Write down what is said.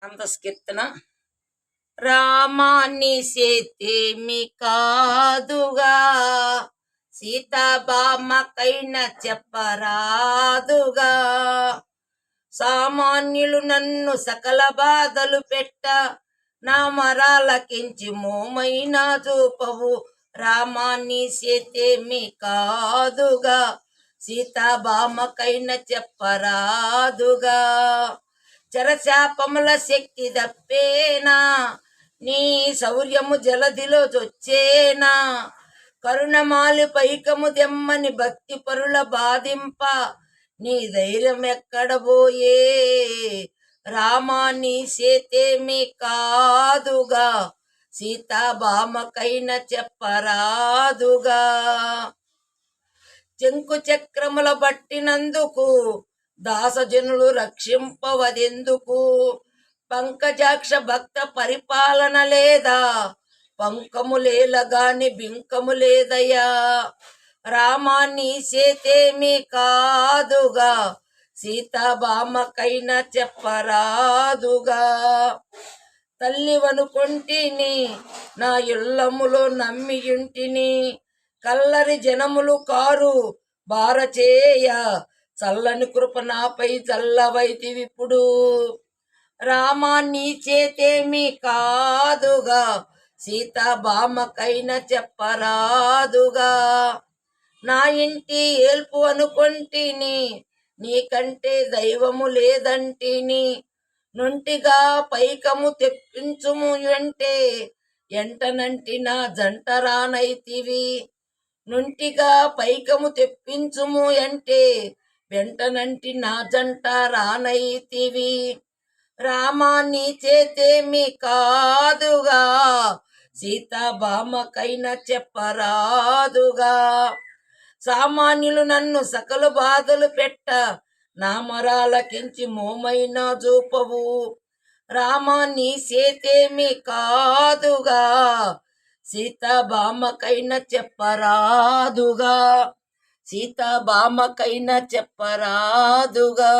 అంతస్కీర్తన. రామాన్ని సేతేమి కాదుగా, సీతాబామకైన చెప్పరాదుగా. సామాన్యులు నన్ను సకల బాధలు పెట్ట, నా మరాలకించి మోమైనా చూపవు. రామాన్ని సేతేమి కాదుగా, సీతాబామకైన చెప్పరాదుగా. చరశాపముల శక్తి దప్పేనా, నీ శౌర్యము జలధిలో చొచ్చేనా. కరుణమాలి పైకము దెమ్మని భక్తి పరుల బాధింప, నీ ధైర్యం ఎక్కడబోయే. రామాన్ని సేతేమి కాదుగా, సీతాబామకైన చెప్పరాదుగా. చెంకు చక్రముల బట్టినందుకు దాసజనులు రక్షింపవదెందుకు. పంకజాక్ష భక్త పరిపాలన లేదా, పంకములేలగాని బింకము లేదయా. రామాన్ని సేతేమి కాదుగా, సీతాబామకైన చెప్పరాదుగా. తల్లివనుకొంటిని నా ఇల్లములో నమ్మియుంటిని, కల్లరి జనములు కారు బారచేయ, చల్లని కృప నాపై చల్లవైతివిప్పుడు. రామాన్ని చేతేమి కాదుగా, సీతాబామకైన చెప్పరాదుగా. నా ఇంటి ఏల్పు అనుకొంటిని, నీకంటే దైవము లేదంటిని. నొంటిగా పైకము తెప్పించుము అంటే, ఎంటనంటి నా జంట రానైతివి. నొంటిగా పైకము తెప్పించుము అంటే, వెంటనంటి నా జంట రానైతివి. రామాన్ని చేతేమి కాదుగా, సీతాబామకైన చెప్పరాదుగా. సామాన్యులు నన్ను సకల బాధలు పెట్ట, నా మరాలకించి మోమైనా చూపవు. రామాన్ని సేతేమి కాదుగా, సీతాబామకైన చెప్పరాదుగా. సీతాబామకైన చెప్పరాదుగా.